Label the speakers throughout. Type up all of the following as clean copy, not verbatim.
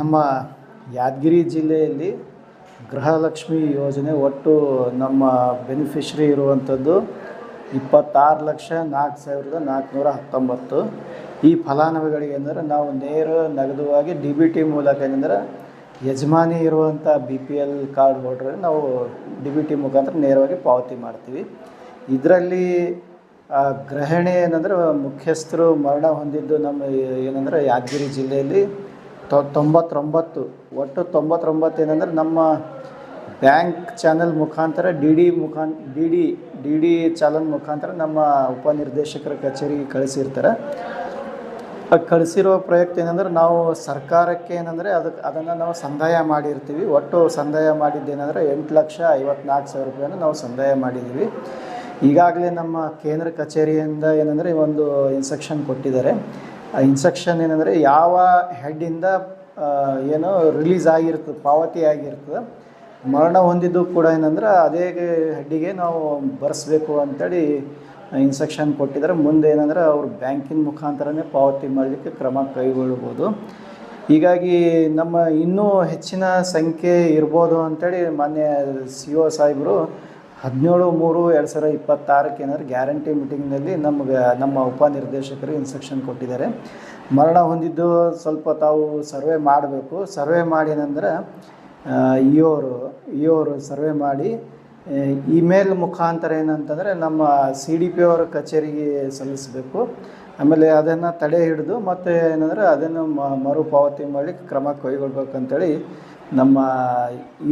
Speaker 1: ನಮ್ಮ ಯಾದಗಿರಿ ಜಿಲ್ಲೆಯಲ್ಲಿ ಗೃಹಲಕ್ಷ್ಮಿ ಯೋಜನೆ ಒಟ್ಟು ನಮ್ಮ ಬೆನಿಫಿಷರಿ ಇರುವಂಥದ್ದು 26,04,419. ಈ ಫಲಾನುಭವಿಗಳಿಗೆ ಅಂದರೆ ನಾವು ನೇರ ನಗದುವಾಗಿ DBT ಮೂಲಕ ಏನಂದ್ರೆ ಯಜಮಾನಿ ಇರುವಂಥ BPL ಕಾರ್ಡ್ ಹೋಲ್ಡ್ರಿಗೆ ನಾವು DBT ಮುಖಾಂತರ ನೇರವಾಗಿ ಪಾವತಿ ಮಾಡ್ತೀವಿ. ಇದರಲ್ಲಿ ಗೃಹಿಣಿ ಏನಂದ್ರೆ ಮುಖ್ಯಸ್ಥರು ಮರಣ ಹೊಂದಿದ್ದು ನಮ್ಮ ಏನಂದ್ರೆ ಯಾದಗಿರಿ ಜಿಲ್ಲೆಯಲ್ಲಿ 99. ಒಟ್ಟು 99 ಏನಂದ್ರೆ ನಮ್ಮ ಬ್ಯಾಂಕ್ ಚಾನಲ್ ಮುಖಾಂತರ ಡಿ ಡಿ ಚಾನಲ್ ಮುಖಾಂತರ ನಮ್ಮ ಉಪನಿರ್ದೇಶಕರ ಕಚೇರಿಗೆ ಕಳಿಸಿರ್ತಾರೆ. ಕಳಿಸಿರೋ ಪ್ರಯುಕ್ತ ಏನಂದ್ರೆ ನಾವು ಸರ್ಕಾರಕ್ಕೆ ಏನಂದರೆ ಅದನ್ನು ನಾವು ಸಂದಾಯ ಮಾಡಿರ್ತೀವಿ. ಒಟ್ಟು ಸಂದಾಯ ಮಾಡಿದ್ದೇನೆಂದರೆ 8,54,000 ರೂಪಾಯಿಯನ್ನು ನಾವು ಸಂದಾಯ ಮಾಡಿದ್ದೀವಿ. ಈಗಾಗಲೇ ನಮ್ಮ ಕೇಂದ್ರ ಕಚೇರಿಯಿಂದ ಏನಂದರೆ ಒಂದು ಇನ್ಸ್ಟ್ರಕ್ಷನ್ ಕೊಟ್ಟಿದ್ದಾರೆ. ಆ ಇನ್ಸ್ಟ್ರಕ್ಷನ್ ಏನಂದರೆ ಯಾವ ಹೆಡ್ಡಿಂದ ಏನೋ ರಿಲೀಸ್ ಆಗಿರ್ತದೆ, ಪಾವತಿ ಆಗಿರ್ತದೆ, ಮರಣ ಹೊಂದಿದ್ದು ಕೂಡ ಏನಂದ್ರೆ ಅದೇ ಹೆಡ್ಡಿಗೆ ನಾವು ಬರೆಸ್ಬೇಕು ಅಂತೇಳಿ ಇನ್ಸ್ಟ್ರಕ್ಷನ್ ಕೊಟ್ಟಿದ್ದಾರೆ. ಮುಂದೆ ಏನಂದ್ರೆ ಅವ್ರು ಬ್ಯಾಂಕಿನ ಮುಖಾಂತರನೇ ಪಾವತಿ ಮಾಡಲಿಕ್ಕೆ ಕ್ರಮ ಕೈಗೊಳ್ಬೋದು. ಹೀಗಾಗಿ ನಮ್ಮ ಇನ್ನೂ ಹೆಚ್ಚಿನ ಸಂಖ್ಯೆ ಇರ್ಬೋದು ಅಂಥೇಳಿ ಮಾನ್ಯ CO ಸಾಹೇಬರು 17/3/2026 ಏನಾದ್ರು ಗ್ಯಾರಂಟಿ ಮೀಟಿಂಗ್ನಲ್ಲಿ ನಮ್ಮ ಉಪನಿರ್ದೇಶಕರು ಇನ್ಸ್ಟ್ರಕ್ಷನ್ ಕೊಟ್ಟಿದ್ದಾರೆ. ಮರಣ ಹೊಂದಿದ್ದು ಸ್ವಲ್ಪ ತಾವು ಸರ್ವೆ ಮಾಡಬೇಕು. ಸರ್ವೆ ಮಾಡಿ ಏನಂದ್ರೆ ಇಯೋರು ಸರ್ವೆ ಮಾಡಿ ಇಮೇಲ್ ಮುಖಾಂತರ ಏನಂತಂದರೆ ನಮ್ಮ CDP ಅವರ ಕಚೇರಿಗೆ ಸಲ್ಲಿಸಬೇಕು. ಆಮೇಲೆ ಅದನ್ನು ತಡೆ ಹಿಡಿದು ಮತ್ತು ಏನಂದರೆ ಅದನ್ನು ಮರುಪಾವತಿ ಮಾಡಲಿಕ್ಕೆ ಕ್ರಮ ಕೈಗೊಳ್ಬೇಕಂತೇಳಿ ನಮ್ಮ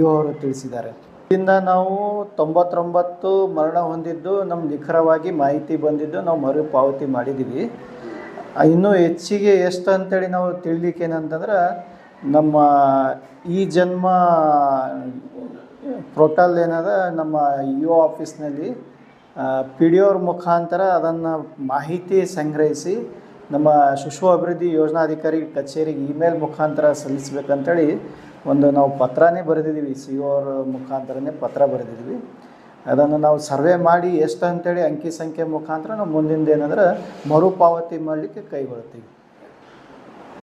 Speaker 1: ಅವರು ತಿಳಿಸಿದ್ದಾರೆ. ಇದರಿಂದ ನಾವು 99 ಮರಣ ಹೊಂದಿದ್ದು ನಮ್ಮ ನಿಖರವಾಗಿ ಮಾಹಿತಿ ಬಂದಿದ್ದು ನಾವು ಮರುಪಾವತಿ ಮಾಡಿದ್ದೀವಿ. ಇನ್ನೂ ಹೆಚ್ಚಿಗೆ ಎಷ್ಟು ಅಂತೇಳಿ ನಾವು ತಿಳಿಲಿಕ್ಕೆ ಏನಂತಂದ್ರೆ ನಮ್ಮ ಈ ಜನ್ಮ ಪೋರ್ಟಲ್ ಏನದ ನಮ್ಮ ಆಫೀಸ್ನಲ್ಲಿ PDO ಅವ್ರ ಮುಖಾಂತರ ಅದನ್ನು ಮಾಹಿತಿ ಸಂಗ್ರಹಿಸಿ ನಮ್ಮ ಶಿಶು ಅಭಿವೃದ್ಧಿ ಯೋಜನಾಧಿಕಾರಿ ಕಚೇರಿಗೆ ಇಮೇಲ್ ಮುಖಾಂತರ ಸಲ್ಲಿಸ್ಬೇಕಂತೇಳಿ ನಾವು ಪತ್ರನೇ ಬರೆದಿದ್ದೀವಿ. CO ಅವ್ರ ಮುಖಾಂತರನೇ ಪತ್ರ ಬರೆದಿದ್ವಿ. ಅದನ್ನು ನಾವು ಸರ್ವೆ ಮಾಡಿ ಎಷ್ಟು ಅಂತೇಳಿ ಅಂಕಿ ಸಂಖ್ಯೆ ಮುಖಾಂತರ ನಾವು ಮುಂದಿಂದ ಏನಂದ್ರೆ ಮರುಪಾವತಿ ಮಾಡಲಿಕ್ಕೆ ಕೈಗೊಳ್ತೀವಿ.